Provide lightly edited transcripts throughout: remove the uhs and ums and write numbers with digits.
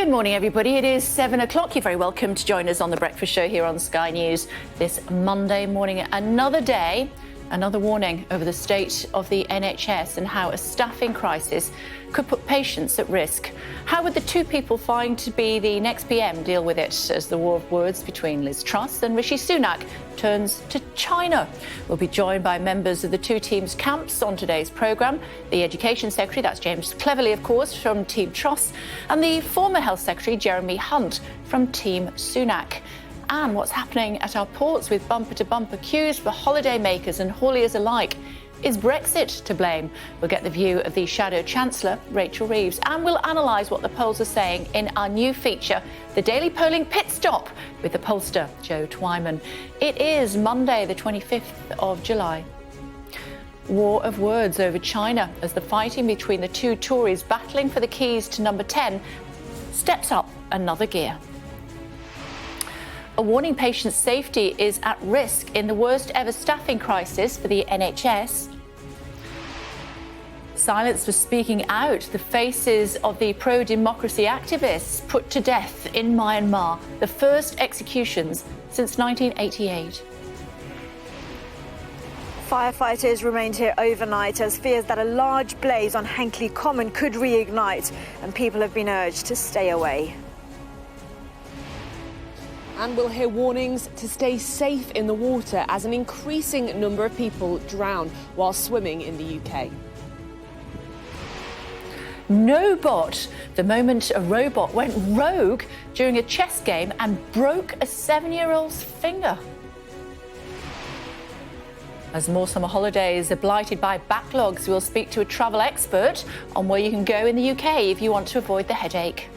Good morning, everybody. It is 7 o'clock. You're very welcome to join us on The Breakfast Show here on Sky News this Monday morning. Another day, another warning over the state of the NHS and how a staffing crisis could put patients at risk. How would the two people vying to be the next PM deal with it as the war of words between Liz Truss and Rishi Sunak turns to China? We'll be joined by members of the two teams' camps on today's programme. The Education Secretary, that's James Cleverly, of course, from Team Truss, and the former Health Secretary, Jeremy Hunt, from Team Sunak. And what's happening at our ports with bumper-to-bumper queues for holidaymakers and hauliers alike. Is Brexit to blame? We'll get the view of the Shadow Chancellor, Rachel Reeves, and we'll analyse what the polls are saying in our new feature, the Daily Polling Pit Stop, with the pollster, Joe Twyman. It is Monday, the 25th of July. War of words over China as the fighting between the two Tories battling for the keys to number 10 steps up another gear. A warning patients' safety is at risk in the worst ever staffing crisis for the NHS. Silence for speaking out, the faces of the pro-democracy activists put to death in Myanmar, the first executions since 1988. Firefighters remained here overnight as fears that a large blaze on Hankley Common could reignite, and people have been urged to stay away. And we'll hear warnings to stay safe in the water as an increasing number of people drown while swimming in the UK. No bot, the moment a robot went rogue during a chess game and broke a 7-year-old's finger. As more summer holidays are blighted by backlogs, we'll speak to a travel expert on where you can go in the UK if you want to avoid the headache.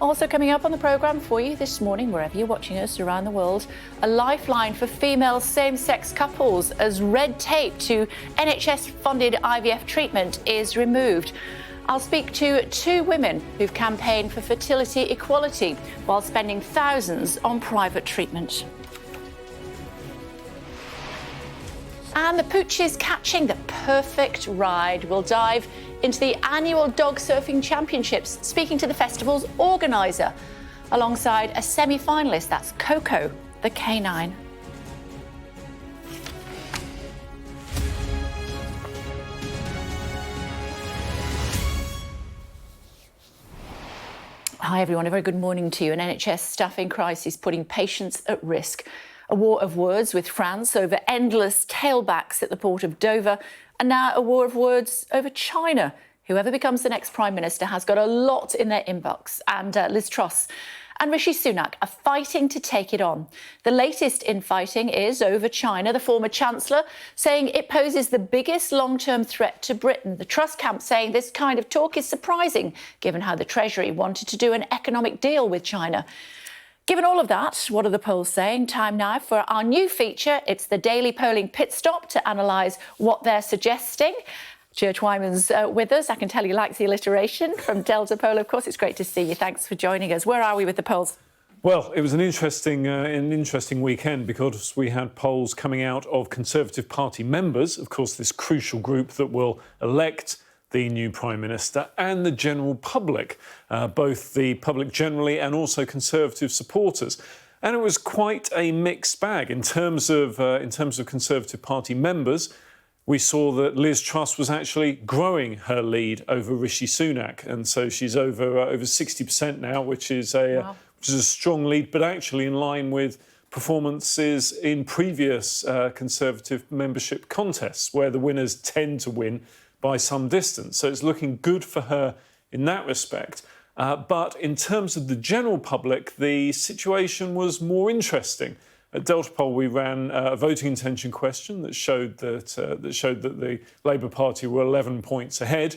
Also coming up on the programme for you this morning, wherever you're watching us around the world, a lifeline for female same-sex couples as red tape to NHS-funded IVF treatment is removed. I'll speak to two women who've campaigned for fertility equality while spending thousands on private treatment. And the pooch is catching the perfect ride. We'll dive into the annual Dog Surfing Championships, speaking to the festival's organiser, alongside a semi-finalist, that's Coco, the canine. Hi everyone, a very good morning to you. An NHS staffing crisis putting patients at risk. A war of words with France over endless tailbacks at the port of Dover, and now a war of words over China. Whoever becomes the next Prime Minister has got a lot in their inbox, and Liz Truss and Rishi Sunak are fighting to take it on. The latest infighting is over China, the former Chancellor saying it poses the biggest long-term threat to Britain. The Truss camp saying this kind of talk is surprising, given how the Treasury wanted to do an economic deal with China. Given all of that, what are the polls saying? Time now for our new feature. It's the Daily Polling Pit Stop to analyse what they're suggesting. Joe Twyman's with us. I can tell you likes the alliteration from Delta Poll, of course. It's great to see you. Thanks for joining us. Where are we with the polls? Well, it was an interesting weekend because we had polls coming out of Conservative Party members, of course, this crucial group that will elect the new Prime Minister, and the general public, both the public generally and also Conservative supporters. And it was quite a mixed bag in terms of Conservative Party members. We saw that Liz Truss was actually growing her lead over Rishi Sunak, and so she's over 60% now, which is a strong lead, but actually in line with performances in previous Conservative membership contests, where the winners tend to win by some distance. So it's looking good for her in that respect. But in terms of the general public, the situation was more interesting. At Delta Poll, we ran a voting intention question that showed that the Labour Party were 11 points ahead.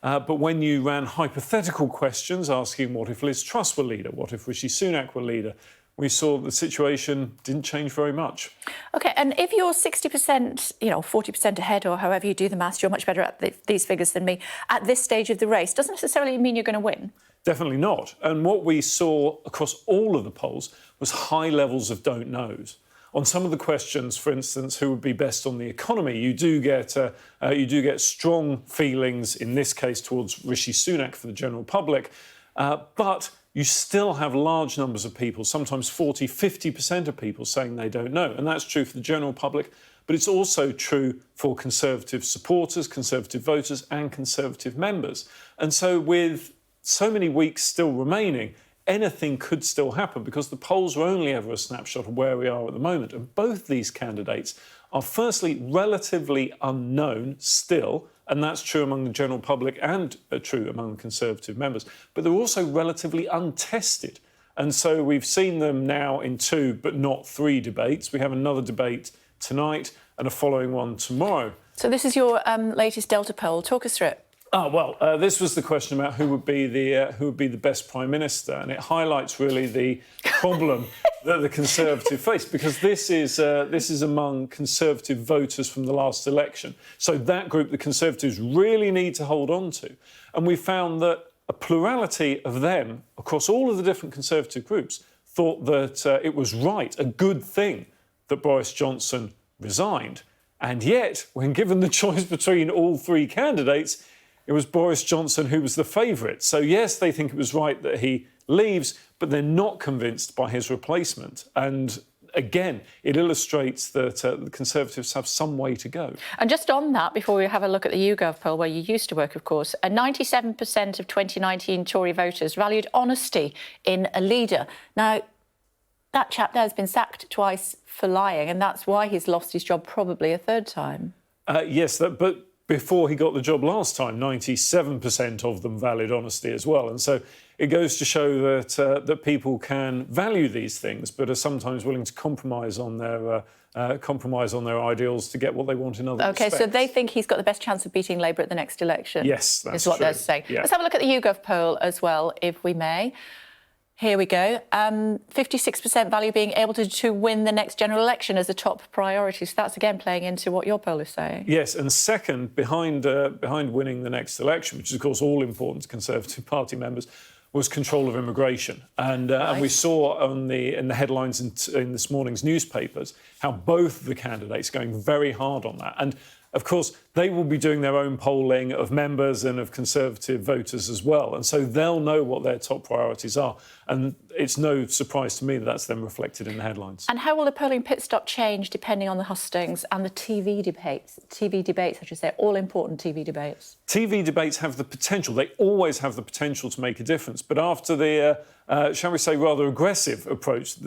But when you ran hypothetical questions asking what if Liz Truss were leader, what if Rishi Sunak were leader, we saw the situation didn't change very much. OK, and if you're 60%, 40% ahead, or however you do the maths, you're much better at these figures than me, at this stage of the race, doesn't necessarily mean you're going to win. Definitely not. And what we saw across all of the polls was high levels of don't knows. On some of the questions, for instance, who would be best on the economy, you do get strong feelings, in this case, towards Rishi Sunak for the general public. But you still have large numbers of people, sometimes 40, 50% of people saying they don't know. And that's true for the general public, but it's also true for Conservative supporters, Conservative voters and Conservative members. And so with so many weeks still remaining, anything could still happen because the polls are only ever a snapshot of where we are at the moment. And both these candidates are firstly relatively unknown still, and that's true among the general public and true among the Conservative members, but they're also relatively untested. And so we've seen them now in 2 but not 3 debates. We have another debate tonight and a following one tomorrow. So this is your latest Delta poll. Talk us through it. This was the question about who would be the best Prime Minister, and it highlights really the problem that the Conservative face, because this is among Conservative voters from the last election. So that group the Conservatives really need to hold on to. And we found that a plurality of them across all of the different Conservative groups thought that it was right, a good thing, that Boris Johnson resigned. And yet, when given the choice between all 3 candidates, it was Boris Johnson who was the favourite. So, yes, they think it was right that he leaves, but they're not convinced by his replacement. And again, it illustrates that the Conservatives have some way to go. And just on that, before we have a look at the YouGov poll, where you used to work, of course, 97% of 2019 Tory voters valued honesty in a leader. Now, that chap there has been sacked twice for lying, and that's why he's lost his job probably a 3rd time. Yes, but before he got the job last time, 97% of them valued honesty as well. And so it goes to show that people can value these things, but are sometimes willing to compromise on their ideals to get what they want in other respects. OK, so they think he's got the best chance of beating Labour at the next election. Yes, that's is what true. they're saying. Yeah. Let's have a look at the YouGov poll as well, if we may. Here we go. 56% value being able to win the next general election as a top priority. So that's, again, playing into what your poll is saying. Yes, and second, behind winning the next election, which is, of course, all important to Conservative Party members, was control of immigration. And we saw in the headlines in this morning's newspapers how both the candidates are going very hard on that. And of course, they will be doing their own polling of members and of Conservative voters as well. And so they'll know what their top priorities are. And it's no surprise to me that that's then reflected in the headlines. And how will the polling pit stop change depending on the hustings and the TV debates? TV debates, I should say, all important TV debates. TV debates have the potential, they always have the potential to make a difference. But after the, shall we say, rather aggressive approach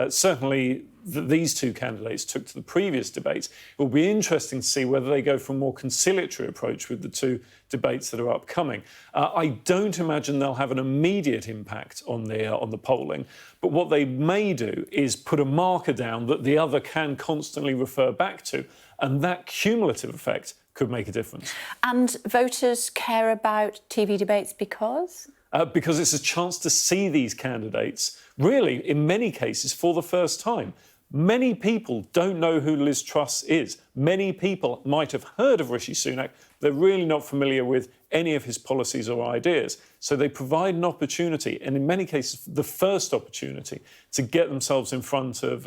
certainly these 2 candidates took to the previous debates, it will be interesting to see whether they go for a more conciliatory approach with the 2 debates that are upcoming. I don't imagine they'll have an immediate impact on the polling, but what they may do is put a marker down that the other can constantly refer back to, and that cumulative effect could make a difference. And voters care about TV debates because? Because it's a chance to see these candidates, really, in many cases, for the first time. Many people don't know who Liz Truss is. Many people might have heard of Rishi Sunak. They're really not familiar with any of his policies or ideas. So they provide an opportunity, and in many cases, the first opportunity to get themselves in front of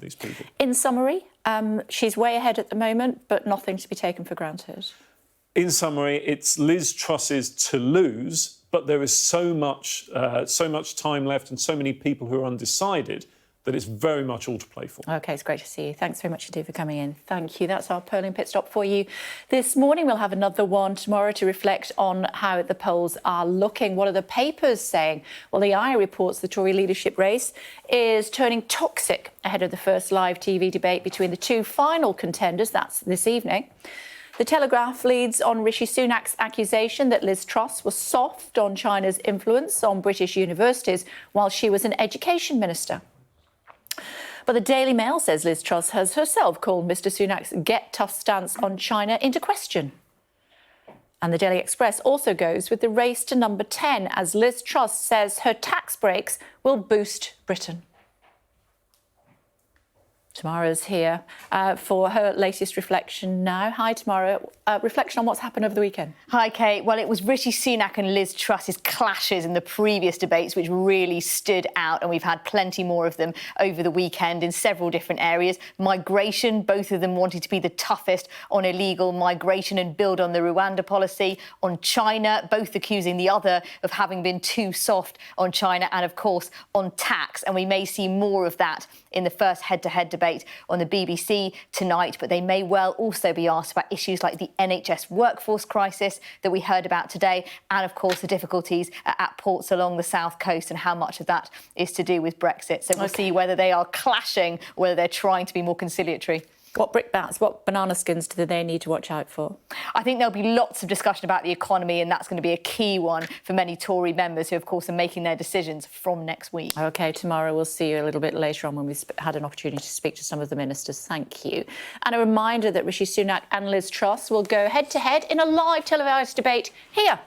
these people. In summary, she's way ahead at the moment, but nothing to be taken for granted. In summary, it's Liz Truss's to lose, but there is so much time left and so many people who are undecided that it's very much all to play for. OK, it's great to see you. Thanks very much indeed for coming in. Thank you. That's our polling pit stop for you this morning. We'll have another one tomorrow to reflect on how the polls are looking. What are the papers saying? Well, the Eye reports the Tory leadership race is turning toxic ahead of the first live TV debate between the 2 final contenders. That's this evening. The Telegraph leads on Rishi Sunak's accusation that Liz Truss was soft on China's influence on British universities while she was an education minister. But the Daily Mail says Liz Truss has herself called Mr Sunak's get tough stance on China into question. And the Daily Express also goes with the race to number 10 as Liz Truss says her tax breaks will boost Britain. Tamara's here for her latest reflection now. Hi, Tamara. Reflection on what's happened over the weekend. Hi, Kate. Well, it was Rishi Sunak and Liz Truss's clashes in the previous debates which really stood out, and we've had plenty more of them over the weekend in several different areas. Migration, both of them wanted to be the toughest on illegal migration and build on the Rwanda policy. On China, both accusing the other of having been too soft on China, and, of course, on tax. And we may see more of that in the first head-to-head debate on the BBC tonight, but they may well also be asked about issues like the NHS workforce crisis that we heard about today, and of course the difficulties at ports along the south coast and how much of that is to do with Brexit. So we'll see whether they are clashing or whether they're trying to be more conciliatory. What brickbats, what banana skins do they need to watch out for? I think there'll be lots of discussion about the economy, and that's going to be a key one for many Tory members who, of course, are making their decisions from next week. OK, tomorrow we'll see you a little bit later on when we've had an opportunity to speak to some of the ministers. Thank you. And a reminder that Rishi Sunak and Liz Truss will go head-to-head in a live televised debate here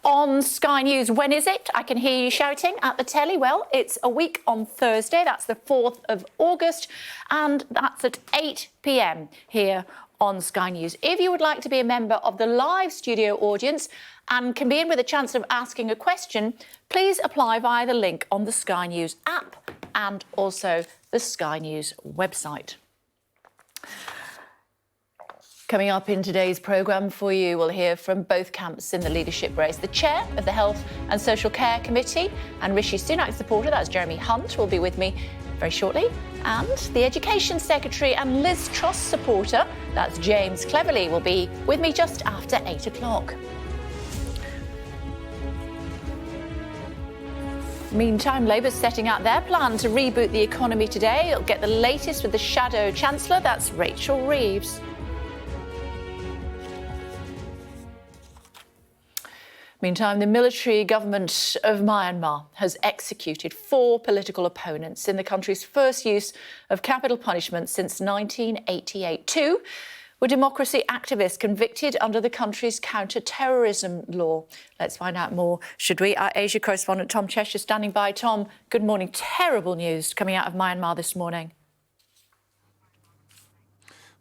on Sky News. When is it? I can hear you shouting at the telly. Well, it's a week on Thursday. That's the 4th of August, and that's at 8 p.m. here on Sky News. If you would like to be a member of the live studio audience and can be in with a chance of asking a question, please apply via the link on the Sky News app and also the Sky News website. Coming up in today's programme for you, we'll hear from both camps in the leadership race. The chair of the Health and Social Care Committee and Rishi Sunak supporter, that's Jeremy Hunt, will be with me very shortly. And the Education Secretary and Liz Truss supporter, that's James Cleverly, will be with me just after 8 o'clock. Meantime, Labour's setting out their plan to reboot the economy today. It'll get the latest with the Shadow Chancellor, that's Rachel Reeves. Meantime, the military government of Myanmar has executed 4 political opponents in the country's first use of capital punishment since 1988. 2 were democracy activists convicted under the country's counter-terrorism law. Let's find out more, should we? Our Asia correspondent Tom Cheshire standing by. Tom, good morning. Terrible news coming out of Myanmar this morning.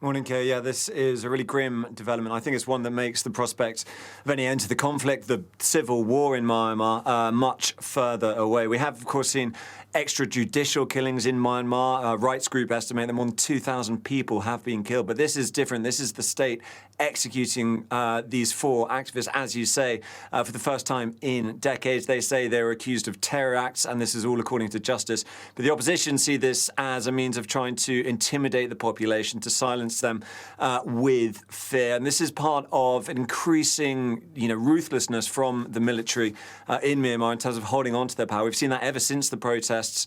Morning, Kay. Yeah, this is a really grim development. I think it's one that makes the prospect of any end to the conflict, the civil war in Myanmar, much further away. We have, of course, seen extrajudicial killings in Myanmar. Rights group estimate that more than 2,000 people have been killed. But this is different. This is the state executing these 4 activists, as you say, for the first time in decades. They say they're accused of terror acts, and this is all according to justice. But the opposition see this as a means of trying to intimidate the population, to silence them with fear. And this is part of an increasing, ruthlessness from the military in Myanmar in terms of holding on to their power. We've seen that ever since the protests,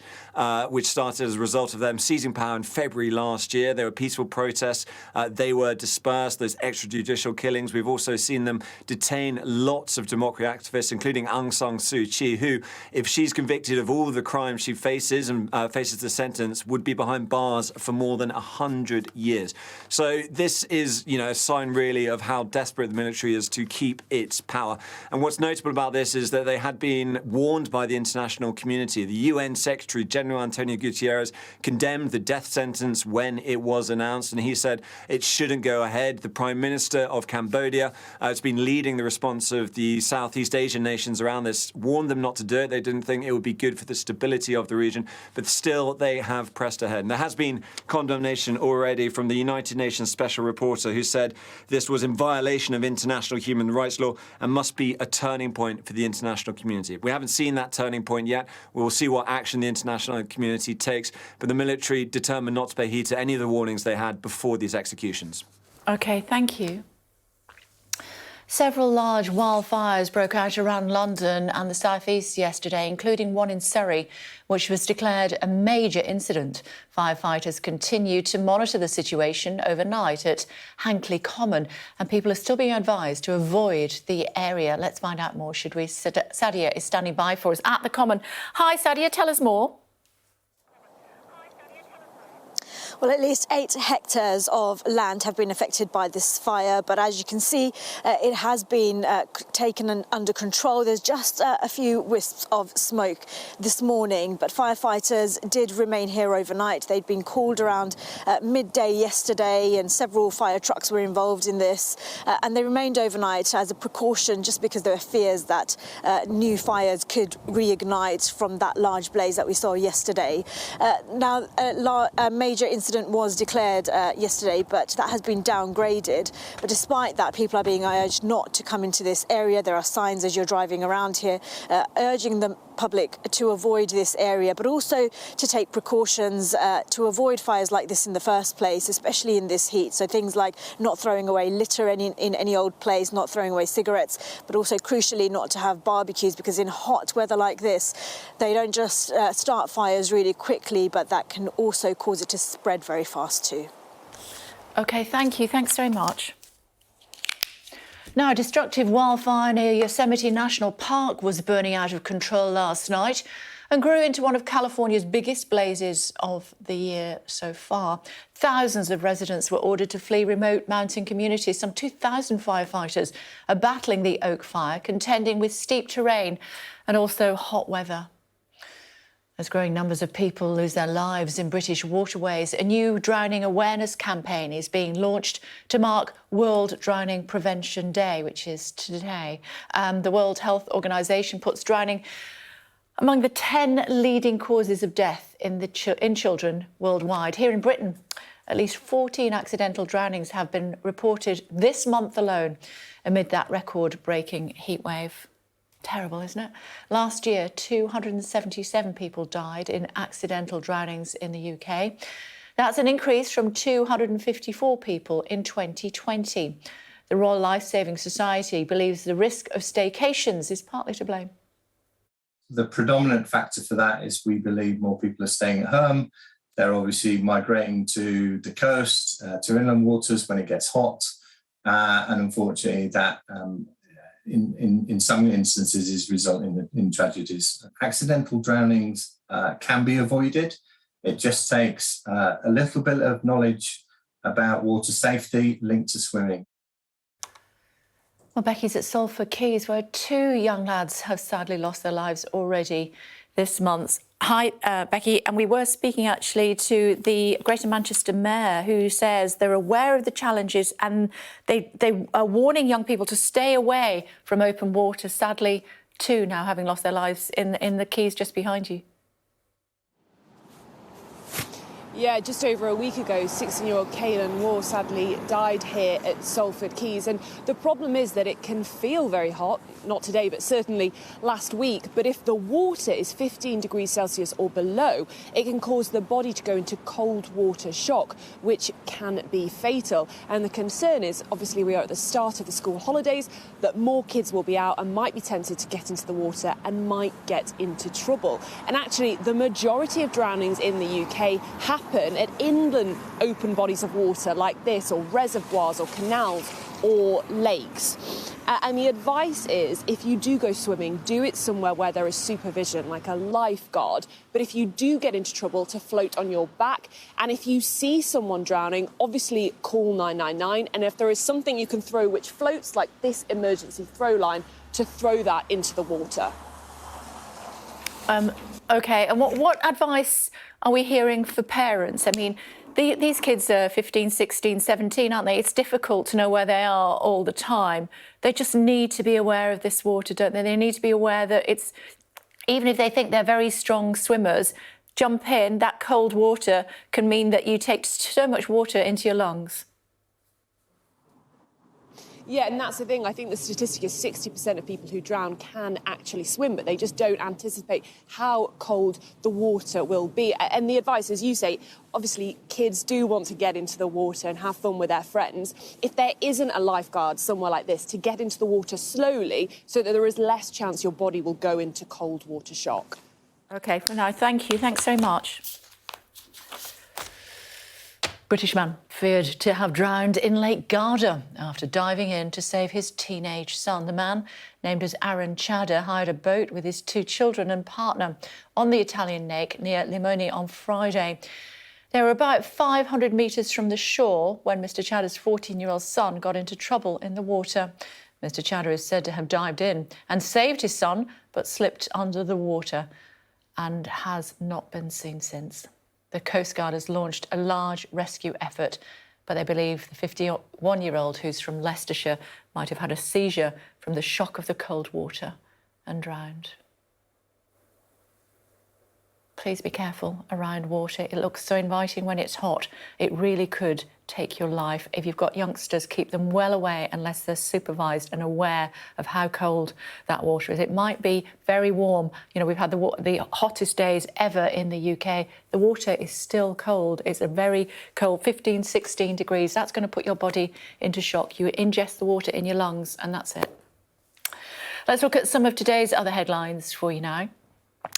which started as a result of them seizing power in February last year. They were peaceful protests. They were dispersed. Those extrajudicial killings. We've also seen them detain lots of democracy activists, including Aung San Suu Kyi, who, if she's convicted of all the crimes she faces and faces the sentence, would be behind bars for more than 100 years. So this is, a sign really of how desperate the military is to keep its power. And what's notable about this is that they had been warned by the international community. The UN Secretary General Antonio Guterres condemned the death sentence when it was announced, and he said it shouldn't go ahead. The Prime Minister of Cambodia has been leading the response of the Southeast Asian nations around this, warned them not to do it. They didn't think it would be good for the stability of the region, but still they have pressed ahead. And there has been condemnation already from the United Nations Special Reporter, who said this was in violation of international human rights law and must be a turning point for the international community. We haven't seen that turning point yet. We'll see what action the international community takes, but the military determined not to pay heed to any of the warnings they had before these executions. OK, thank you. Several large wildfires broke out around London and the South East yesterday, including one in Surrey, which was declared a major incident. Firefighters continue to monitor the situation overnight at Hankley Common, and people are still being advised to avoid the area. Let's find out more, should we? Sadia is standing by for us at the Common. Hi, Sadia, tell us more. Well, at least 8 hectares of land have been affected by this fire, but as you can see, it has been taken under control. There's just a few wisps of smoke this morning, but firefighters did remain here overnight. They'd been called around midday yesterday, and several fire trucks were involved in this, and they remained overnight as a precaution, just because there were fears that new fires could reignite from that large blaze that we saw yesterday. Now, a major incident was declared yesterday, but that has been downgraded. But despite that, people are being urged not to come into this area. There are signs as you're driving around here urging the public to avoid this area, but also to take precautions to avoid fires like this in the first place, especially in this heat. So things like not throwing away litter in any old place, not throwing away cigarettes, but also crucially not to have barbecues, because in hot weather like this, they don't just start fires really quickly, but that can also cause it to spread very fast too. OK, thank you. Thanks very much. Now, a destructive wildfire near Yosemite National Park was burning out of control last night and grew into one of California's biggest blazes of the year so far. Thousands of residents were ordered to flee remote mountain communities. Some 2,000 firefighters are battling the Oak Fire, contending with steep terrain and also hot weather. As growing numbers of people lose their lives in British waterways, a new drowning awareness campaign is being launched to mark World Drowning Prevention Day, which is today. The World Health Organization puts drowning among the 10 leading causes of death in children worldwide. Here in Britain, at least 14 accidental drownings have been reported this month alone amid that record-breaking heatwave. Terrible, isn't it? Last year, 277 people died in accidental drownings in the UK. That's an increase from 254 people in 2020. The Royal Life Saving Society believes the risk of staycations is partly to blame. The predominant factor for that is we believe more people are staying at home. They're obviously migrating to the coast, to inland waters when it gets hot. And unfortunately, that in some instances is resulting in tragedies. Accidental drownings can be avoided. It just takes a little bit of knowledge about water safety linked to swimming. Well, Becky's at Salford Quays, where 2 young lads have sadly lost their lives already this month. Hi, Becky. And we were speaking actually to the Greater Manchester Mayor, who says they're aware of the challenges and they are warning young people to stay away from open water. Sadly, 2 now having lost their lives in the quays just behind you. Yeah, just over a week ago, 16-year-old Caelan Moore sadly died here at Salford Quays. And the problem is that it can feel very hot, not today, but certainly last week. But if the water is 15 degrees Celsius or below, it can cause the body to go into cold water shock, which can be fatal. And the concern is, obviously, we are at the start of the school holidays, that more kids will be out and might be tempted to get into the water and might get into trouble. And actually, the majority of drownings in the UK happen at inland open bodies of water like this, or reservoirs or canals or lakes. And the advice is, if you do go swimming, do it somewhere where there is supervision, like a lifeguard. But if you do get into trouble, to float on your back. And if you see someone drowning, obviously call 999. And if there is something you can throw which floats, like this emergency throw line, to throw that into the water. OK, and what advice are we hearing for parents? I mean, these kids are 15, 16, 17, aren't they? It's difficult to know where they are all the time. They just need to be aware of this water, don't they? They need to be aware that it's, even if they think they're very strong swimmers, jump in, that cold water can mean that you take so much water into your lungs. Yeah, and that's the thing. I think the statistic is 60% of people who drown can actually swim, but they just don't anticipate how cold the water will be. And the advice, as you say, obviously kids do want to get into the water and have fun with their friends. If there isn't a lifeguard somewhere like this, to get into the water slowly so that there is less chance your body will go into cold water shock. OK, for now, thank you. Thanks so much. British man feared to have drowned in Lake Garda after diving in to save his teenage son. The man, named as Aaron Chadder, hired a boat with his 2 children and partner on the Italian lake near Limone on Friday. They were about 500 metres from the shore when Mr Chadder's 14-year-old son got into trouble in the water. Mr Chadder is said to have dived in and saved his son, but slipped under the water and has not been seen since. The Coast Guard has launched a large rescue effort, but they believe the 51-year-old, who's from Leicestershire, might have had a seizure from the shock of the cold water and drowned. Please be careful around water. It looks so inviting when it's hot. It really could take your life. If you've got youngsters, keep them well away unless they're supervised and aware of how cold that water is. It might be very warm. You know, we've had the hottest days ever in the UK. The water is still cold. It's a very cold, 15, 16 degrees. That's going to put your body into shock. You ingest the water in your lungs and that's it. Let's look at some of today's other headlines for you now.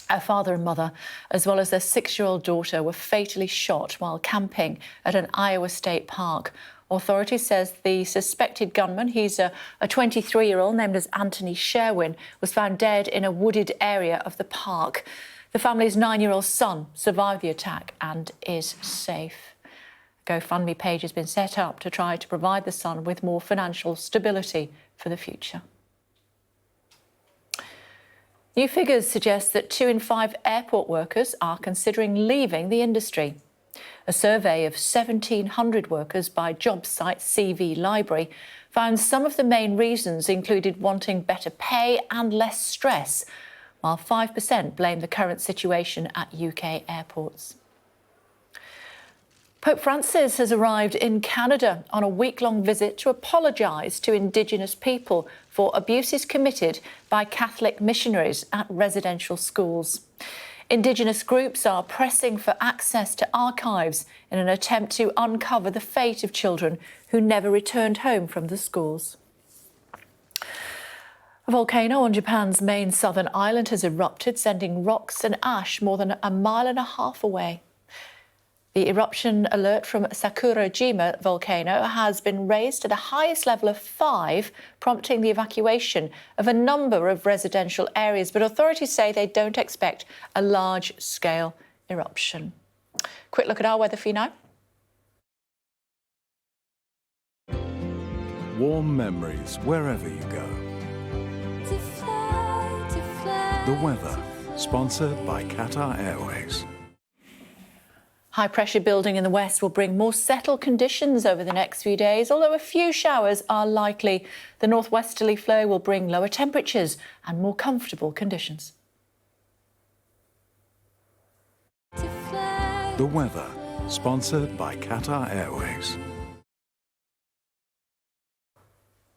A father and mother, as well as their 6-year-old daughter, were fatally shot while camping at an Iowa state park. Authorities says the suspected gunman, he's a 23-year-old named as Anthony Sherwin, was found dead in a wooded area of the park. The family's 9-year-old son survived the attack and is safe. A GoFundMe page has been set up to try to provide the son with more financial stability for the future. New figures suggest that 2 in 5 airport workers are considering leaving the industry. A survey of 1,700 workers by job site CV Library found some of the main reasons included wanting better pay and less stress, while 5% blame the current situation at UK airports. Pope Francis has arrived in Canada on a week-long visit to apologise to Indigenous people for abuses committed by Catholic missionaries at residential schools. Indigenous groups are pressing for access to archives in an attempt to uncover the fate of children who never returned home from the schools. A volcano on Japan's main southern island has erupted, sending rocks and ash more than 1.5 miles away. The eruption alert from Sakurajima volcano has been raised to the highest level of 5, prompting the evacuation of a number of residential areas. But authorities say they don't expect a large-scale eruption. Quick look at our weather for you now. Warm memories wherever you go. The weather, sponsored by Qatar Airways. High pressure building in the west will bring more settled conditions over the next few days, although a few showers are likely. The northwesterly flow will bring lower temperatures and more comfortable conditions. The weather, sponsored by Qatar Airways.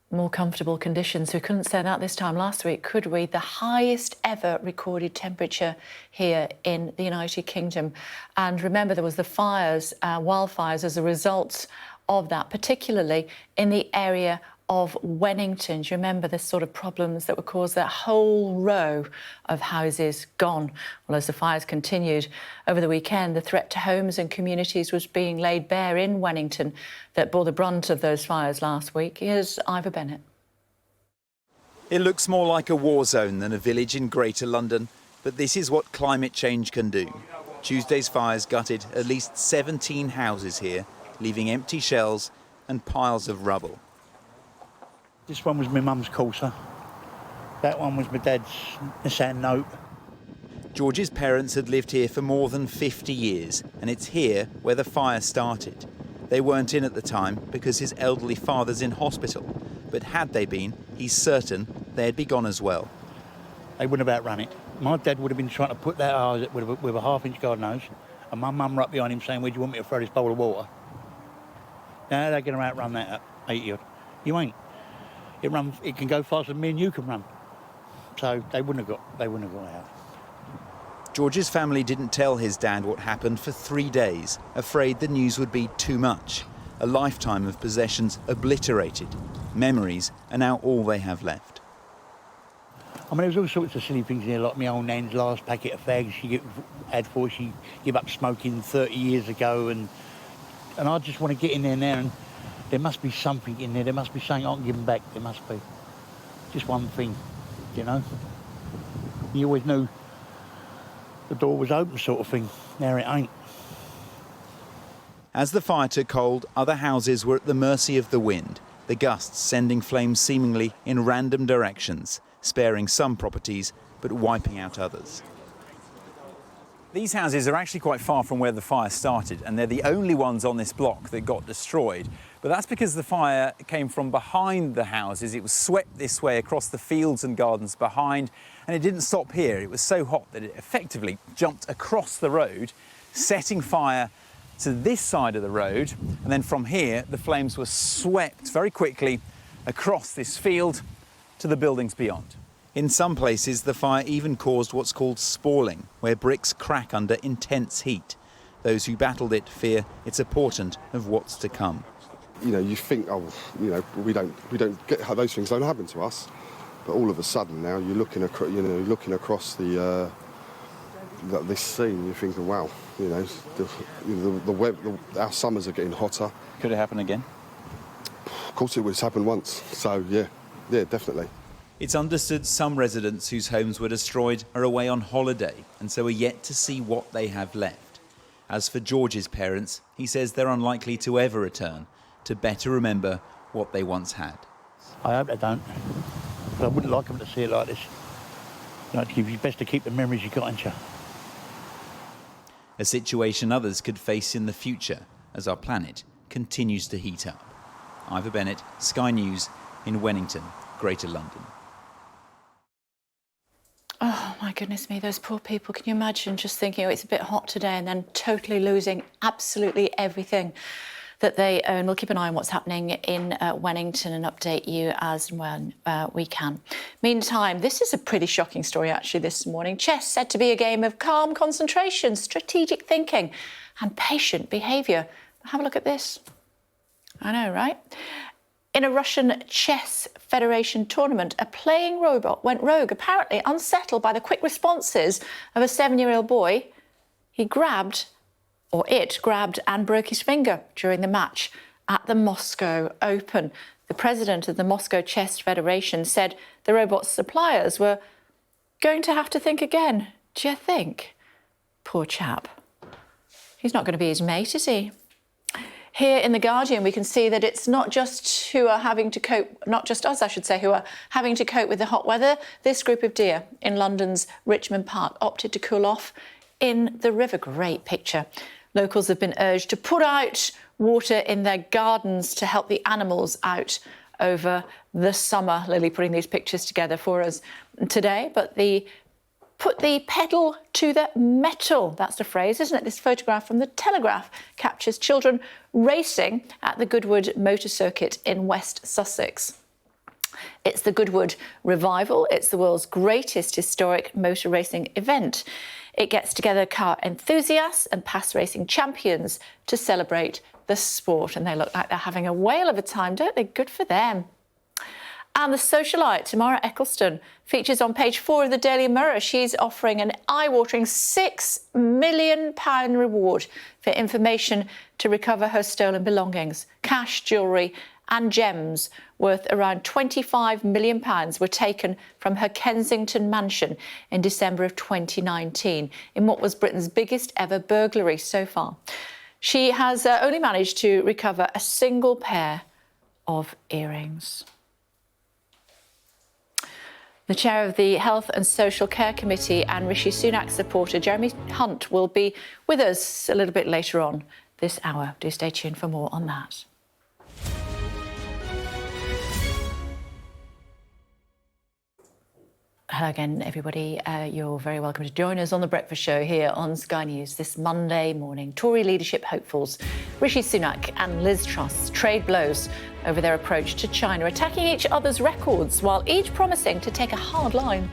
More comfortable conditions. We couldn't say that this time last week, could we? The highest ever recorded temperature here in the United Kingdom. And remember, there was the fires, wildfires, as a result of that, particularly in the area of Wennington. Do you remember the sort of problems that would cause that whole row of houses gone? Well, as the fires continued over the weekend, the threat to homes and communities was being laid bare in Wennington that bore the brunt of those fires last week. Here's Ivor Bennett. It looks more like a war zone than a village in Greater London, but this is what climate change can do. Tuesday's fires gutted at least 17 houses here, leaving empty shells and piles of rubble. This one was my mum's Corsa. That one was my dad's Nissan Note. George's parents had lived here for more than 50 years, and it's here where the fire started. They weren't in at the time because his elderly father's in hospital, but had they been, he's certain they'd be gone as well. They wouldn't have outrun it. My dad would have been trying to put that out with a half-inch garden hose, and my mum right behind him saying, "Where do you want me to throw this bowl of water?" Now they're going to outrun that at 80-odd. You ain't. It can go faster than me and you can run. So they wouldn't have got out. George's family didn't tell his dad what happened for 3 days, afraid the news would be too much. A lifetime of possessions obliterated. Memories are now all they have left. I mean, there was all sorts of silly things in here, like my old nan's last packet of fags she gave up smoking 30 years ago, and I just want to get in there now, and there must be something in there. There must be something I can give them back. There must be. Just one thing, you know. You always knew the door was open, sort of thing. Now it ain't. 'George's As the fire took hold, other houses were at the mercy of the wind, the gusts sending flames seemingly in random directions, sparing some properties but wiping out others. These houses are actually quite far from where the fire started, and they're the only ones on this block that got destroyed. But that's because the fire came from behind the houses. It was swept this way across the fields and gardens behind, and it didn't stop here. It was so hot that it effectively jumped across the road, setting fire to this side of the road, and then from here the flames were swept very quickly across this field to the buildings beyond. In some places the fire even caused what's called spalling, where bricks crack under intense heat. Those who battled it fear it's a portent of what's to come. You know, you think, oh, you know, we don't get how those things don't happen to us, but all of a sudden now you're looking across the this scene, you're thinking, wow, you know, our summers are getting hotter. Could it happen again? Of course, it's happened once. So yeah, definitely. It's understood some residents whose homes were destroyed are away on holiday and so are yet to see what they have left. As for George's parents, he says they're unlikely to ever return, to better remember what they once had. I hope they don't. But I wouldn't like them to see it like this. You know, it's best to keep the memories you got, ain't you? A situation others could face in the future as our planet continues to heat up. Ivor Bennett, Sky News in Wennington, Greater London. Oh, my goodness me, those poor people. Can you imagine just thinking, oh, it's a bit hot today and then totally losing absolutely everything that they own? We'll keep an eye on what's happening in Wennington and update you as and when we can. Meantime, this is a pretty shocking story, actually, this morning. Chess said to be a game of calm concentration, strategic thinking and patient behaviour. Have a look at this. I know, right? In a Russian Chess Federation tournament, a playing robot went rogue, apparently unsettled by the quick responses of a 7-year-old boy. It grabbed and broke his finger during the match at the Moscow Open. The president of the Moscow Chess Federation said the robot's suppliers were going to have to think again. Do you think? Poor chap. He's not going to be his mate, is he? Here in The Guardian, we can see that it's not just who are having to cope, not just us, I should say, who are having to cope with the hot weather. This group of deer in London's Richmond Park opted to cool off in the river. Great picture. Locals have been urged to put out water in their gardens to help the animals out over the summer. Lily putting these pictures together for us today, but put the pedal to the metal. That's the phrase, isn't it? This photograph from the Telegraph captures children racing at the Goodwood Motor Circuit in West Sussex. It's the Goodwood Revival. It's the world's greatest historic motor racing event. It gets together car enthusiasts and past racing champions to celebrate the sport. And they look like they're having a whale of a time, don't they? Good for them. And the socialite, Tamara Eccleston, features on page 4 of the Daily Mirror. She's offering an eye-watering £6 million reward for information to recover her stolen belongings. Cash, jewellery and gems worth around £25 million were taken from her Kensington mansion in December of 2019 in what was Britain's biggest ever burglary so far. She has only managed to recover a single pair of earrings. The chair of the Health and Social Care Committee and Rishi Sunak supporter Jeremy Hunt will be with us a little bit later on this hour. Do stay tuned for more on that. Hello again, everybody. You're very welcome to join us on The Breakfast Show here on Sky News this Monday morning. Tory leadership hopefuls Rishi Sunak and Liz Truss trade blows over their approach to China, attacking each other's records while each promising to take a hard line.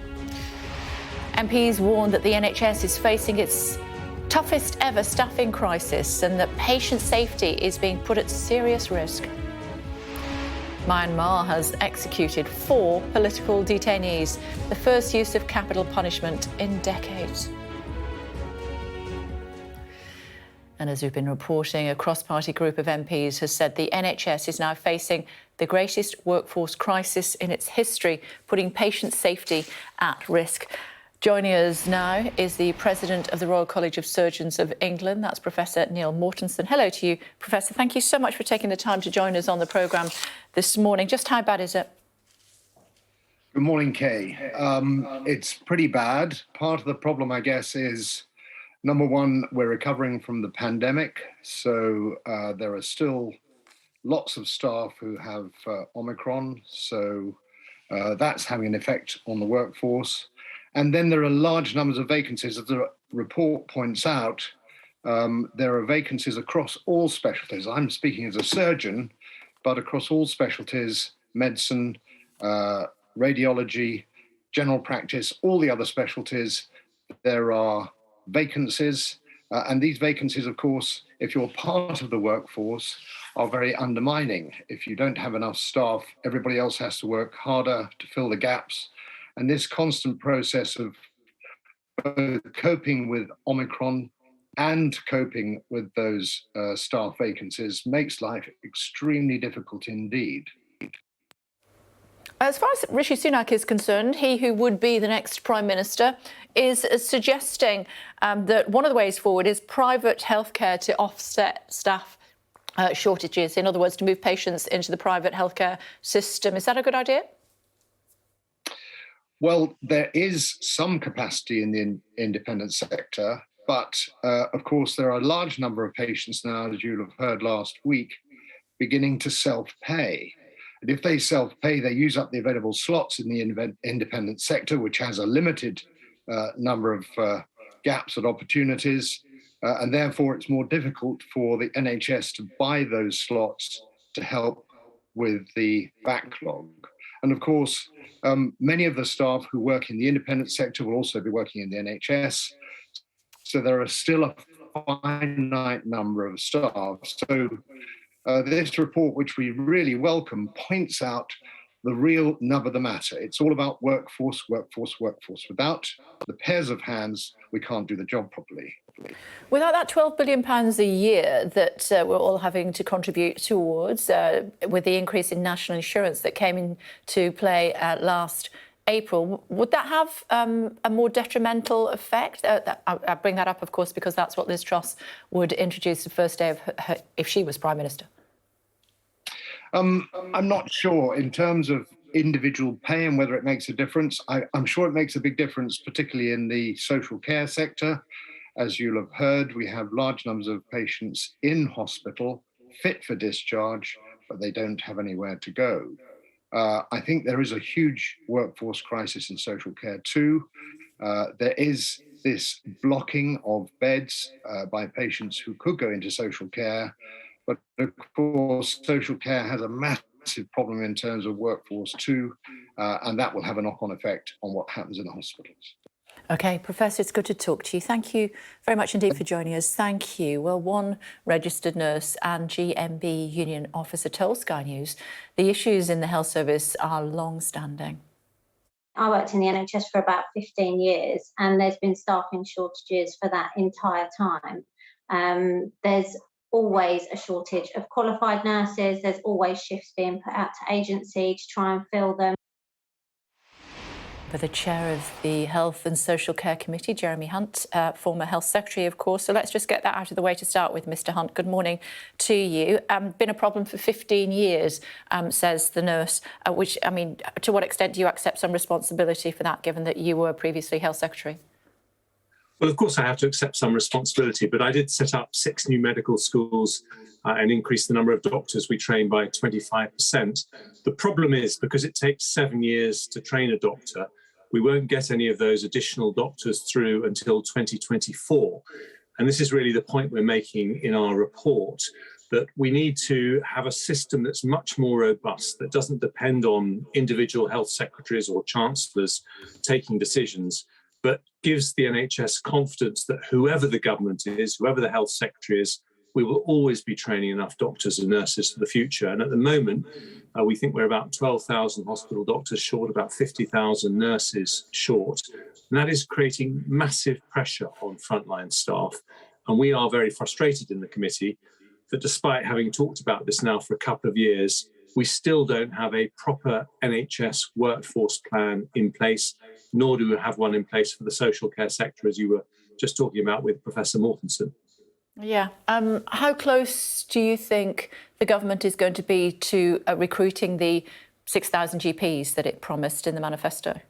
MPs warned that the NHS is facing its toughest ever staffing crisis and that patient safety is being put at serious risk. Myanmar has executed 4 political detainees, the first use of capital punishment in decades. And as we've been reporting, a cross-party group of MPs has said the NHS is now facing the greatest workforce crisis in its history, putting patient safety at risk. Joining us now is the President of the Royal College of Surgeons of England. That's Professor Neil Mortensen. Hello to you, Professor. Thank you so much for taking the time to join us on the programme this morning. Just how bad is it? Good morning, Kay. It's pretty bad. Part of the problem, I guess, is, number one, we're recovering from the pandemic. So there are still lots of staff who have Omicron. So that's having an effect on the workforce. And then there are large numbers of vacancies. As the report points out, there are vacancies across all specialties. I'm speaking as a surgeon, but across all specialties, medicine, radiology, general practice, all the other specialties, there are vacancies. And these vacancies, of course, if you're part of the workforce, are very undermining. If you don't have enough staff, everybody else has to work harder to fill the gaps. And this constant process of both coping with Omicron and coping with those staff vacancies makes life extremely difficult indeed. As far as Rishi Sunak is concerned, he who would be the next Prime Minister is suggesting that one of the ways forward is private healthcare to offset staff shortages. In other words, to move patients into the private healthcare system. Is that a good idea? Well, there is some capacity in the independent sector, but of course, there are a large number of patients now, as you'll have heard last week, beginning to self-pay. And if they self-pay, they use up the available slots in the independent sector, which has a limited number of gaps and opportunities. And therefore, it's more difficult for the NHS to buy those slots to help with the backlog. And of course, many of the staff who work in the independent sector will also be working in the NHS. So there are still a finite number of staff. So this report, which we really welcome, points out the real nub of the matter. It's all about workforce, workforce, workforce. Without the pairs of hands, we can't do the job properly. Without that £12 billion a year that we're all having to contribute towards, with the increase in national insurance that came into play last April, would that have a more detrimental effect? I bring that up, of course, because that's what Liz Truss would introduce the first day of her, if she was Prime Minister. I'm not sure in terms of individual pay and whether it makes a difference. I'm sure it makes a big difference, particularly in the social care sector. As you'll have heard, we have large numbers of patients in hospital, fit for discharge, but they don't have anywhere to go. I think there is a huge workforce crisis in social care too. There is this blocking of beds by patients who could go into social care. But of course, social care has a massive problem in terms of workforce too, and that will have a knock-on effect on what happens in the hospitals. OK, Professor, it's good to talk to you. Thank you very much indeed for joining us. Thank you. Well, one registered nurse and GMB union officer told Sky News the issues in the health service are long-standing. I worked in the NHS for about 15 years and there's been staffing shortages for that entire time. There's always a shortage of qualified nurses. There's always shifts being put out to agency to try and fill them. For the chair of the Health and Social Care Committee, Jeremy Hunt, former Health Secretary, of course. So let's just get that out of the way to start with, Mr Hunt. Good morning to you. Been a problem for 15 years, says the nurse, which, I mean, to what extent do you accept some responsibility for that, given that you were previously Health Secretary? Well, of course, I have to accept some responsibility, but I did set up 6 new medical schools and increase the number of doctors we train by 25%. The problem is, because it takes 7 years to train a doctor, we won't get any of those additional doctors through until 2024. And this is really the point we're making in our report, that we need to have a system that's much more robust, that doesn't depend on individual health secretaries or chancellors taking decisions, but gives the NHS confidence that whoever the government is, whoever the health secretary is, we will always be training enough doctors and nurses for the future. And at the moment, we think we're about 12,000 hospital doctors short, about 50,000 nurses short. And that is creating massive pressure on frontline staff. And we are very frustrated in the committee that despite having talked about this now for a couple of years, we still don't have a proper NHS workforce plan in place, nor do we have one in place for the social care sector, as you were just talking about with Professor Mortensen. Yeah. How close do you think the government is going to be to recruiting the 6,000 GPs that it promised in the manifesto?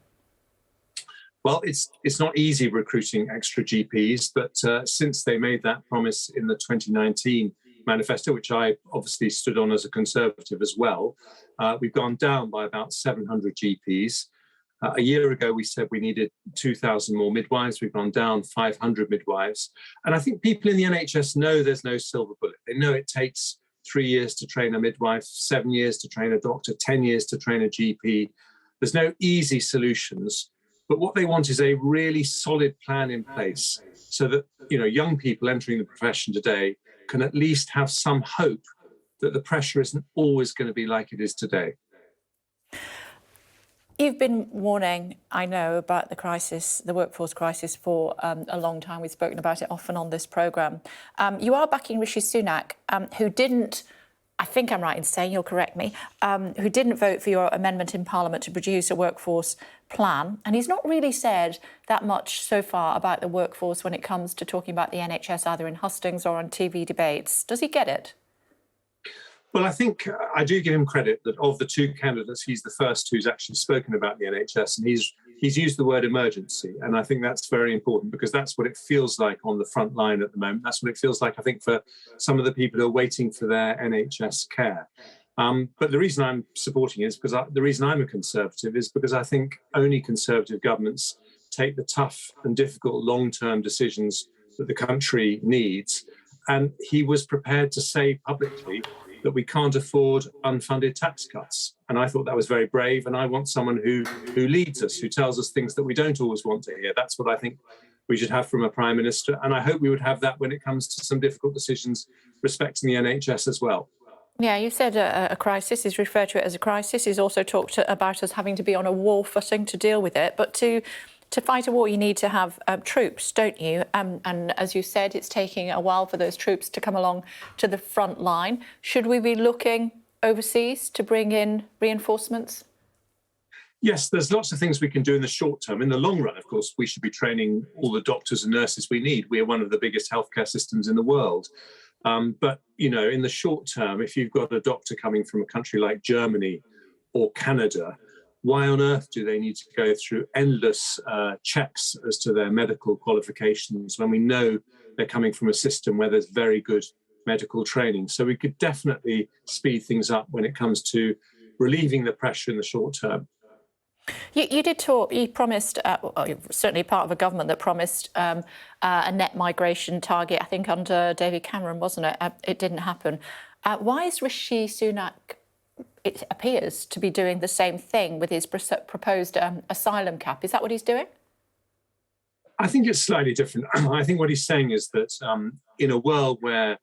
Well, it's not easy recruiting extra GPs, but since they made that promise in the 2019 manifesto, which I obviously stood on as a Conservative as well, we've gone down by about 700 GPs. A year ago, we said we needed 2,000 more midwives. We've gone down 500 midwives. And I think people in the NHS know there's no silver bullet. They know it takes 3 years to train a midwife, 7 years to train a doctor, 10 years to train a GP. There's no easy solutions. But what they want is a really solid plan in place so that, young people entering the profession today can at least have some hope that the pressure isn't always going to be like it is today. You've been warning, I know, about the crisis, the workforce crisis, for a long time. We've spoken about it often on this programme. You are backing Rishi Sunak, who didn't, I think I'm right in saying, you'll correct me, who didn't vote for your amendment in Parliament to produce a workforce plan. And he's not really said that much so far about the workforce when it comes to talking about the NHS, either in hustings or on TV debates. Does he get it? Well, I think I do give him credit that of the two candidates, he's the first who's actually spoken about the NHS, and he's used the word emergency. And I think that's very important because that's what it feels like on the front line at the moment. That's what it feels like, I think, for some of the people who are waiting for their NHS care. But the reason I'm supporting it is because the reason I'm a Conservative is because I think only Conservative governments take the tough and difficult long-term decisions that the country needs. And he was prepared to say publicly that we can't afford unfunded tax cuts. And I thought that was very brave. And I want someone who leads us, who tells us things that we don't always want to hear. That's what I think we should have from a Prime Minister. And I hope we would have that when it comes to some difficult decisions respecting the NHS as well. Yeah, you said a crisis. He's referred to it as a crisis. He's also talked about us having to be on a war footing to deal with it. But to fight a war, you need to have troops, don't you? And as you said, it's taking a while for those troops to come along to the front line. Should we be looking overseas to bring in reinforcements? Yes, there's lots of things we can do in the short term. In the long run, of course, we should be training all the doctors and nurses we need. We are one of the biggest healthcare systems in the world. But, in the short term, if you've got a doctor coming from a country like Germany or Canada, why on earth do they need to go through endless checks as to their medical qualifications when we know they're coming from a system where there's very good medical training? So we could definitely speed things up when it comes to relieving the pressure in the short term. You did talk, you promised, certainly part of a government that promised a net migration target, I think under David Cameron, wasn't it? It didn't happen. Why is Rishi Sunak, it appears, to be doing the same thing with his proposed asylum cap? Is that what he's doing? I think it's slightly different. I think what he's saying is that in a world where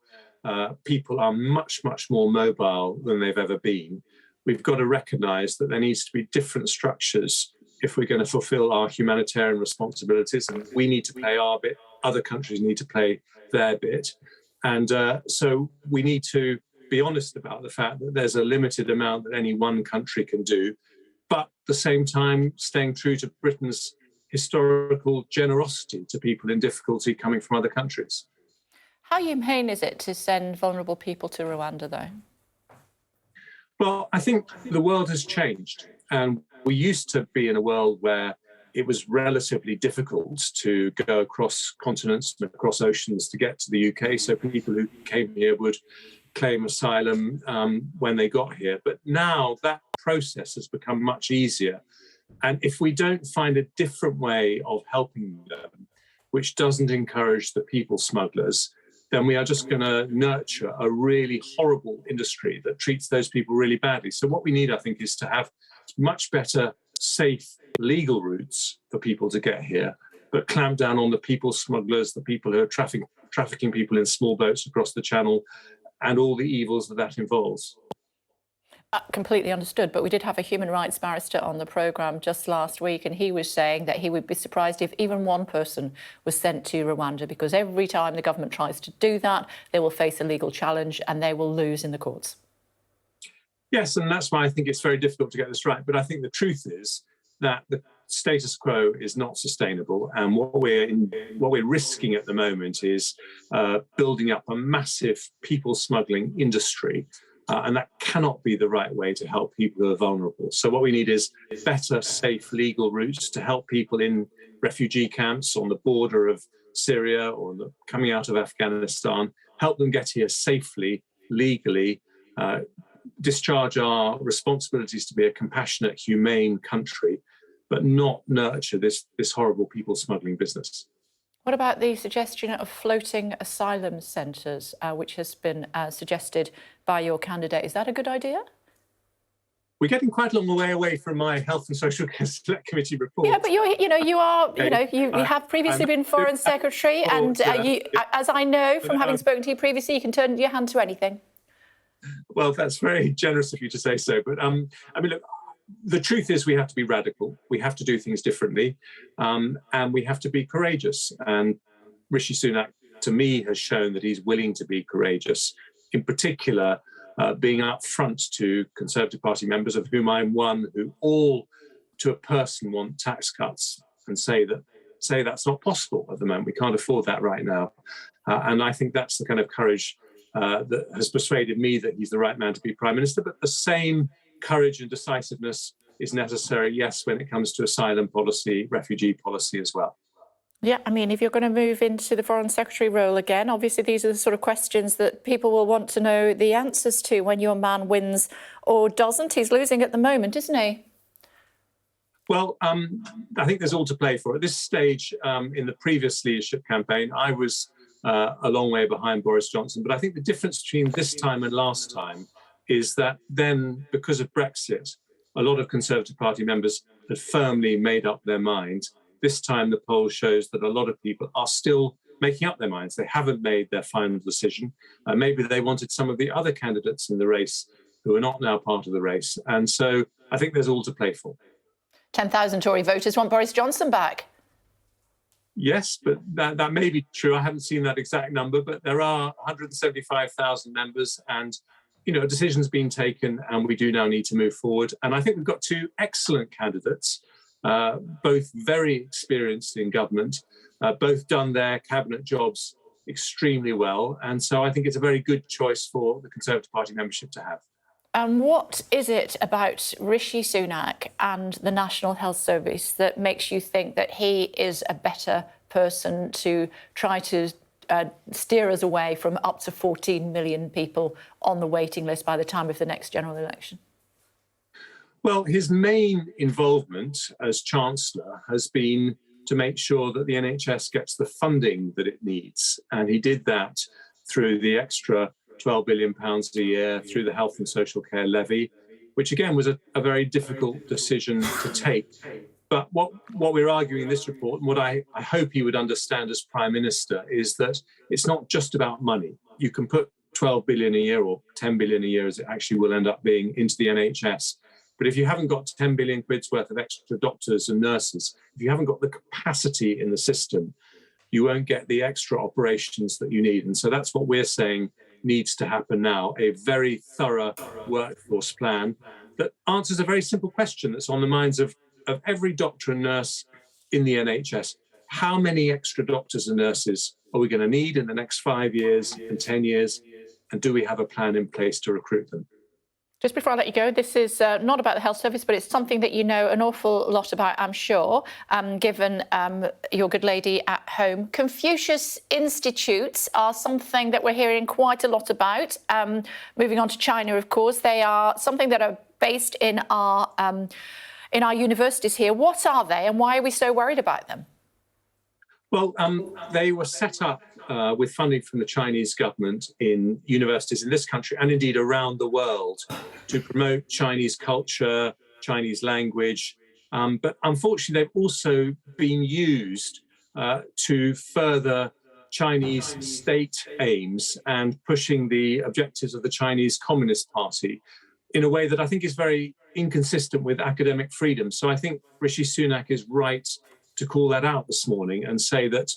people are much, much more mobile than they've ever been, we've got to recognise that there needs to be different structures if we're going to fulfil our humanitarian responsibilities, and we need to play our bit, other countries need to play their bit. And so we need to be honest about the fact that there's a limited amount that any one country can do, but at the same time staying true to Britain's historical generosity to people in difficulty coming from other countries. How humane is it to send vulnerable people to Rwanda, though? Well, I think the world has changed, and we used to be in a world where it was relatively difficult to go across continents and across oceans to get to the UK, so people who came here would claim asylum when they got here. But now that process has become much easier. And if we don't find a different way of helping them, which doesn't encourage the people smugglers, then we are just going to nurture a really horrible industry that treats those people really badly. So what we need, I think, is to have much better, safe, legal routes for people to get here, but clamp down on the people smugglers, the people who are trafficking people in small boats across the channel, and all the evils that involves. Completely understood, but we did have a human rights barrister on the programme just last week, and he was saying that he would be surprised if even one person was sent to Rwanda, because every time the government tries to do that, they will face a legal challenge and they will lose in the courts. Yes, and that's why I think it's very difficult to get this right. But I think the truth is that the status quo is not sustainable, and what we're risking at the moment is building up a massive people smuggling industry, and that cannot be the right way to help people who are vulnerable. So what we need is better, safe, legal routes to help people in refugee camps on the border of Syria or coming out of Afghanistan, help them get here safely, legally, discharge our responsibilities to be a compassionate, humane country, but not nurture this horrible people smuggling business. What about the suggestion of floating asylum centres, which has been suggested by your candidate? Is that a good idea? We're getting quite a long way away from my Health and Social Care Select Committee report. Yeah, but you have previously been Foreign Secretary, and as I know from having spoken to you previously, you can turn your hand to anything. Well, that's very generous of you to say so. But look, the truth is we have to be radical. We have to do things differently, and we have to be courageous. And Rishi Sunak, to me, has shown that he's willing to be courageous, in particular, being up front to Conservative Party members, of whom I'm one, who all, to a person, want tax cuts and say that's not possible at the moment. We can't afford that right now. And I think that's the kind of courage that has persuaded me that he's the right man to be Prime Minister. But the same courage and decisiveness is necessary, yes, when it comes to asylum policy, refugee policy as well. Yeah, I mean, if you're going to move into the Foreign Secretary role again, obviously these are the sort of questions that people will want to know the answers to when your man wins or doesn't. He's losing at the moment, isn't he? Well, I think there's all to play for. At this stage, in the previous leadership campaign, I was a long way behind Boris Johnson. But I think the difference between this time and last time is that then, because of Brexit, a lot of Conservative Party members had firmly made up their mind. This time, the poll shows that a lot of people are still making up their minds. They haven't made their final decision. Maybe they wanted some of the other candidates in the race who are not now part of the race. And so I think there's all to play for. 10,000 Tory voters want Boris Johnson back. Yes, but that may be true. I haven't seen that exact number, but there are 175,000 members, and a decision's been taken, and we do now need to move forward. And I think we've got two excellent candidates, both very experienced in government, both done their cabinet jobs extremely well. And so I think it's a very good choice for the Conservative Party membership to have. And what is it about Rishi Sunak and the National Health Service that makes you think that he is a better person to try to steer us away from up to 14 million people on the waiting list by the time of the next general election? Well, his main involvement as Chancellor has been to make sure that the NHS gets the funding that it needs. And he did that through the extra £12 billion a year, through the Health and Social Care levy, which again was a very difficult decision to take. But what we're arguing in this report, and what I hope he would understand as Prime Minister, is that it's not just about money. You can put 12 billion a year or 10 billion a year, as it actually will end up being, into the NHS. But if you haven't got 10 billion quid's worth of extra doctors and nurses, if you haven't got the capacity in the system, you won't get the extra operations that you need. And so that's what we're saying needs to happen now, a very thorough workforce plan that answers a very simple question that's on the minds of every doctor and nurse in the NHS. How many extra doctors and nurses are we going to need in the next 5 years and 10 years? And do we have a plan in place to recruit them? Just before I let you go, this is not about the health service, but it's something that you know an awful lot about, I'm sure, given your good lady at home. Confucius Institutes are something that we're hearing quite a lot about. Moving on to China, of course, they are something that are based in our universities here. What are they, and why are we so worried about them? Well, they were set up with funding from the Chinese government in universities in this country and indeed around the world to promote Chinese culture, Chinese language. But unfortunately, they've also been used to further Chinese state aims and pushing the objectives of the Chinese Communist Party in a way that I think is very inconsistent with academic freedom. So I think Rishi Sunak is right to call that out this morning and say that,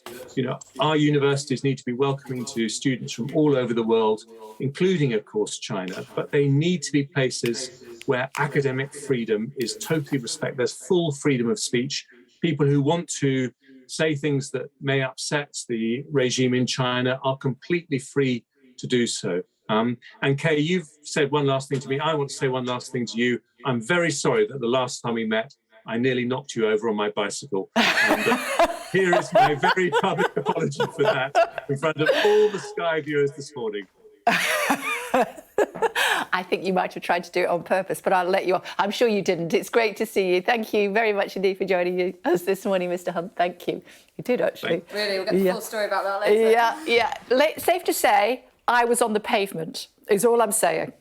our universities need to be welcoming to students from all over the world, including, of course, China, but they need to be places where academic freedom is totally respected. There's full freedom of speech. People who want to say things that may upset the regime in China are completely free to do so. And Kay, you've said one last thing to me. I want to say one last thing to you. I'm very sorry that the last time we met, I nearly knocked you over on my bicycle. And here is my very public apology for that in front of all the Sky viewers this morning. I think you might have tried to do it on purpose, but I'll let you off. I'm sure you didn't. It's great to see you. Thank you very much indeed for joining us this morning, Mr. Hunt. Thank you. You did, actually. Really? We'll get the full story about that later. Yeah. Safe to say, I was on the pavement, is all I'm saying.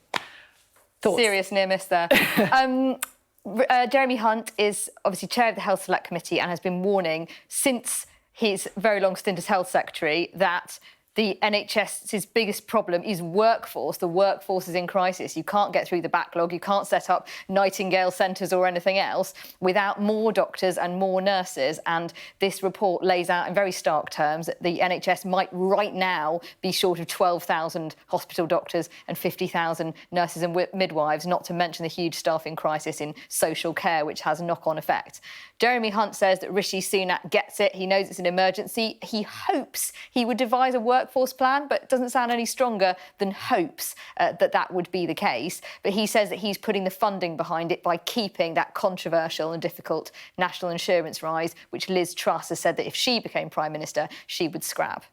Thoughts? Serious near miss there. Jeremy Hunt is obviously chair of the Health Select Committee and has been warning since his very long stint as Health Secretary that the NHS's biggest problem is workforce. The workforce is in crisis. You can't get through the backlog. You can't set up Nightingale centres or anything else without more doctors and more nurses. And this report lays out in very stark terms that the NHS might right now be short of 12,000 hospital doctors and 50,000 nurses and midwives, not to mention the huge staffing crisis in social care, which has knock-on effects. Jeremy Hunt says that Rishi Sunak gets it. He knows it's an emergency. He hopes he would devise a workforce plan, but it doesn't sound any stronger than hopes that would be the case. But he says that he's putting the funding behind it by keeping that controversial and difficult national insurance rise, which Liz Truss has said that if she became Prime Minister, she would scrap.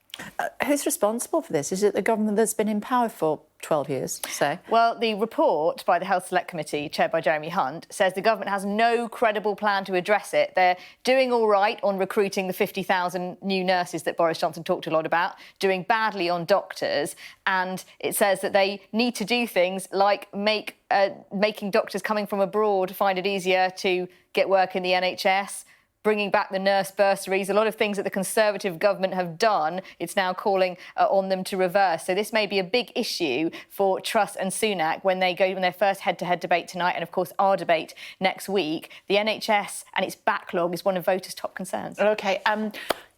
Who's responsible for this? Is it the government that's been in power for 12 years, say? Well, the report by the Health Select Committee, chaired by Jeremy Hunt, says the government has no credible plan to address it. They're doing all right on recruiting the 50,000 new nurses that Boris Johnson talked a lot about, doing badly on doctors, and it says that they need to do things like making doctors coming from abroad find it easier to get work in the NHS, bringing back the nurse bursaries, a lot of things that the Conservative government have done, it's now calling on them to reverse. So this may be a big issue for Truss and Sunak when they go in their first head-to-head debate tonight and, of course, our debate next week. The NHS and its backlog is one of voters' top concerns. OK.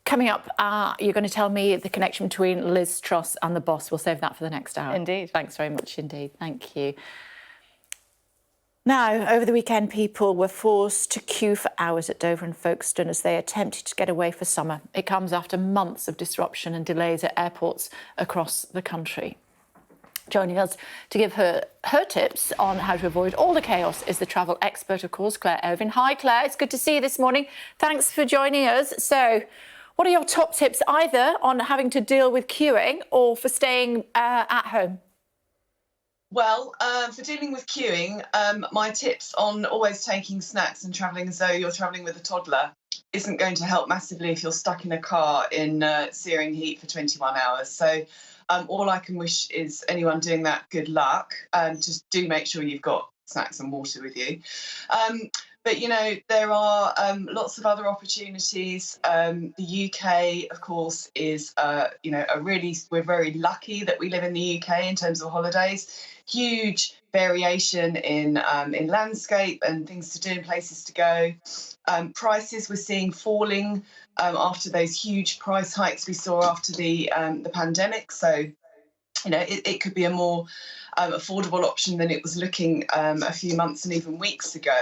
Coming up, you're going to tell me the connection between Liz Truss and the boss. We'll save that for the next hour. Indeed. Thanks very much indeed. Thank you. Now, over the weekend, people were forced to queue for hours at Dover and Folkestone as they attempted to get away for summer. It comes after months of disruption and delays at airports across the country. Joining us to give her tips on how to avoid all the chaos is the travel expert, of course, Claire Irvine. Hi, Claire. It's good to see you this morning. Thanks for joining us. So, what are your top tips either on having to deal with queuing or for staying at home? Well, for dealing with queuing, my tips on always taking snacks and travelling as though you're travelling with a toddler isn't going to help massively if you're stuck in a car in searing heat for 21 hours. So all I can wish is anyone doing that good luck. Just do make sure you've got snacks and water with you. But, there are lots of other opportunities. The UK, of course, is, we're very lucky that we live in the UK in terms of holidays. Huge variation in landscape and things to do and places to go. Prices we're seeing falling after those huge price hikes we saw after the pandemic. So, it could be a more affordable option than it was looking a few months and even weeks ago.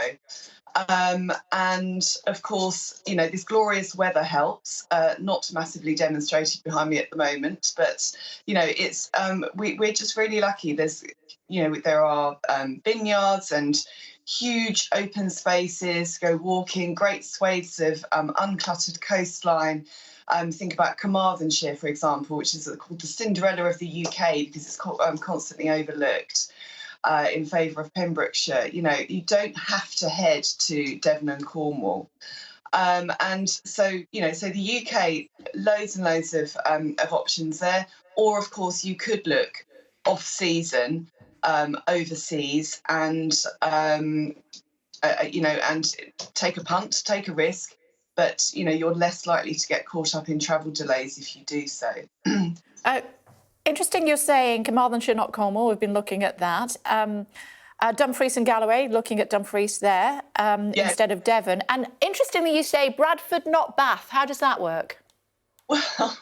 And of course, this glorious weather helps, not massively demonstrated behind me at the moment, but, it's we're just really lucky. There are vineyards and huge open spaces, go walking, great swathes of uncluttered coastline. Think about Carmarthenshire, for example, which is called the Cinderella of the UK because it's constantly overlooked. In favour of Pembrokeshire, you don't have to head to Devon and Cornwall, and so the UK, loads and loads of options there. Or of course you could look off season, overseas, and and take a punt, take a risk, but you're less likely to get caught up in travel delays if you do so. Interesting you're saying Carmarthenshire, not Cornwall. We've been looking at that. Dumfries and Galloway, looking at Dumfries there instead of Devon. And interestingly, you say Bradford, not Bath. How does that work? Well,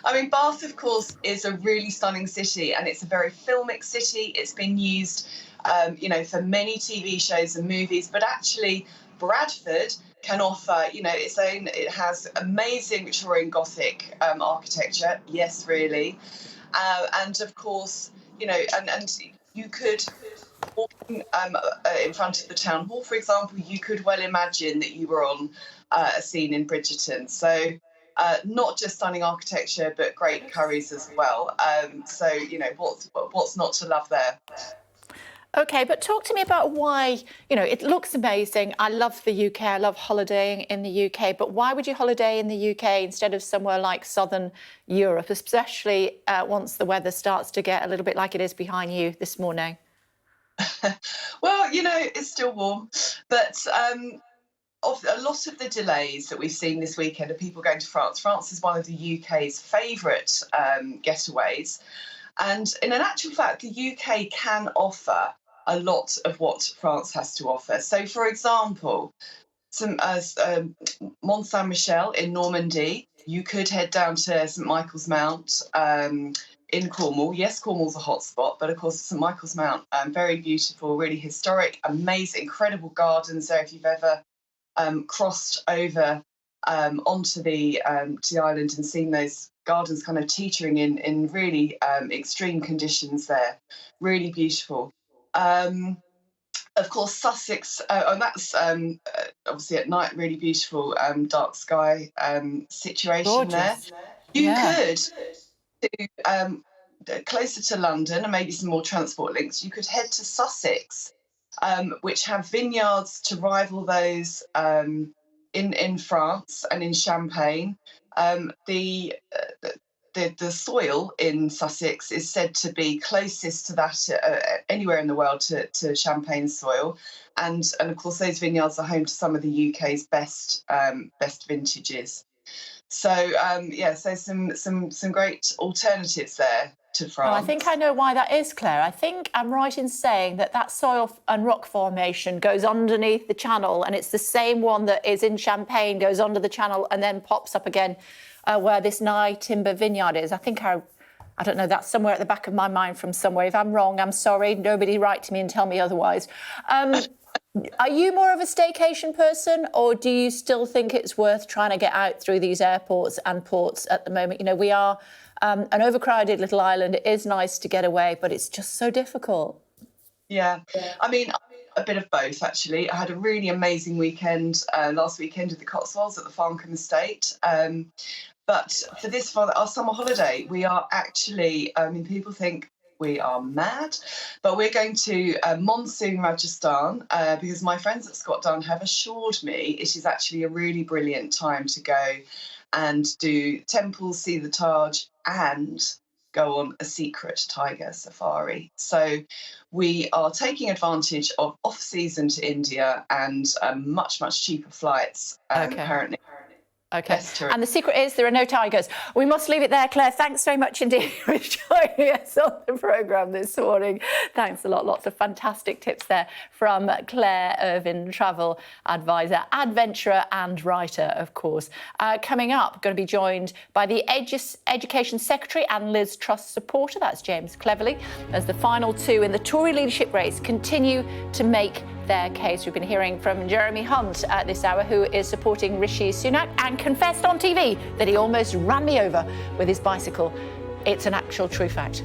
I mean, Bath, of course, is a really stunning city, and it's a very filmic city. It's been used, for many TV shows and movies, but actually Bradford can offer, its own. It has amazing Victorian Gothic architecture. Yes, really. And of course, and you could, walking in front of the town hall, for example, you could well imagine that you were on a scene in Bridgerton. So not just stunning architecture, but great curries as well. What's not to love there? OK, but talk to me about why, it looks amazing. I love the UK. I love holidaying in the UK. But why would you holiday in the UK instead of somewhere like Southern Europe, especially once the weather starts to get a little bit like it is behind you this morning? Well, it's still warm. But of a lot of the delays that we've seen this weekend are people going to France. France is one of the UK's favourite getaways. And in an actual fact, the UK can offer a lot of what France has to offer. So, for example, Mont Saint-Michel in Normandy, you could head down to St Michael's Mount in Cornwall. Yes, Cornwall's a hotspot, but of course St Michael's Mount, very beautiful, really historic, amazing, incredible gardens there. If you've ever crossed over onto the island and seen those gardens kind of teetering in really extreme conditions there, really beautiful. Of course, Sussex, and that's obviously at night, really beautiful dark sky situation. Gorgeous. There. You could do closer to London and maybe some more transport links. You could head to Sussex, which have vineyards to rival those in France and in Champagne. The soil in Sussex is said to be closest to that anywhere in the world to Champagne soil, and of course those vineyards are home to some of the UK's best vintages. So so some great alternatives there to France. Well, I think I know why that is, Claire. I think I'm right in saying that soil and rock formation goes underneath the channel, and it's the same one that is in Champagne, goes under the channel and then pops up again where this Nye Timber Vineyard is. I think I don't know, that's somewhere at the back of my mind from somewhere. If I'm wrong, I'm sorry. Nobody write to me and tell me otherwise. Are you more of a staycation person, or do you still think it's worth trying to get out through these airports and ports at the moment? We are an overcrowded little island. It is nice to get away, but it's just so difficult. Yeah. I mean, a bit of both, actually. I had a really amazing weekend last weekend at the Cotswolds at the Farncombe Estate. But for our summer holiday, we are actually, people think we are mad, but we're going to monsoon Rajasthan because my friends at Scott Dunn have assured me it is actually a really brilliant time to go and do temples, see the Taj, and go on a secret tiger safari. So we are taking advantage of off-season to India and much, much cheaper flights, apparently. OK. And the secret is there are no tigers. We must leave it there, Claire. Thanks very much indeed for joining us on the programme this morning. Thanks a lot. Lots of fantastic tips there from Claire Irvin, travel advisor, adventurer and writer, of course. Coming up, going to be joined by the Education Secretary and Liz Truss supporter. That's James Cleverly, as the final two in the Tory leadership race continue to make their case. We've been hearing from Jeremy Hunt at this hour, who is supporting Rishi Sunak and confessed on TV that he almost ran me over with his bicycle. It's an actual true fact.